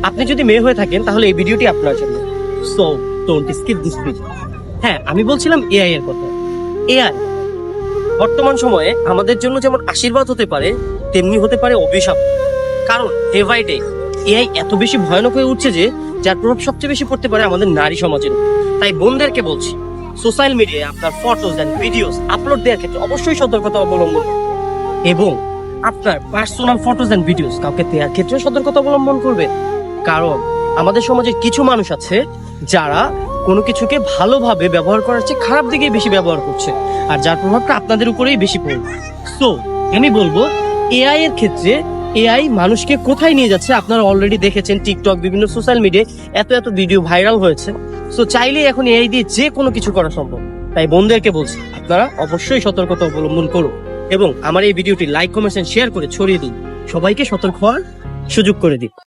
আপনি যদি মেয়ে হয়ে থাকেন তাহলে এই ভিডিওটি আপনার জন্য। So don't skip this video. হ্যাঁ, আমি বলছিলাম এআই এর কথা। এআই বর্তমান সময়ে আমাদের জন্য যেমন আশীর্বাদ হতে পারে, তেমনি হতে পারে অভিশাপ। কারণ ডে বাই ডে এআই এত বেশি ভয়ানক হয়ে উঠছে যে যার প্রভাব সবচেয়ে বেশি পড়তে পারে আমাদের নারী সমাজের উপর। তাই বোনদেরকে বলছি, সোশ্যাল মিডিয়ায় আপনার ফটোজ এন্ড ভিডিওস আপলোড দেওয়ার ক্ষেত্রে অবশ্যই সতর্কতা অবলম্বন করুন। এবং আপনার পার্সোনাল ফটোজ এন্ড ভিডিওস কাউকে দেওয়ার ক্ষেত্রেও সতর্কতা অবলম্বন করবেন। কারণ আমাদের সমাজে কিছু মানুষ আছে যারা কোনো কিছুকে ভালোভাবে ব্যবহার করার চেয়ে খারাপ দিকেই বেশি ব্যবহার করছে, আর যার প্রভাবটা আপনাদের উপরেই বেশি পড়বে। সো আমি বলবো, এআই এর ক্ষেত্রে এআই মানুষকে কোথায় নিয়ে যাচ্ছে আপনারা অলরেডি দেখেছেন। টিকটক, বিভিন্ন সোশ্যাল মিডিয়ায় এত এত ভিডিও ভাইরাল হয়েছে। সো চাইলেই এখন এআই দিয়ে যে কোনো কিছু করা সম্ভব। তাই বোনদেরকে বলছি, আপনারা অবশ্যই সতর্কতা অবলম্বন করুন এবং আমার এই ভিডিওটি লাইক, কমেন্ট এন্ড শেয়ার করে ছড়িয়ে দিন, সবাইকে সতর্ক হওয়ার সুযোগ করে দিন।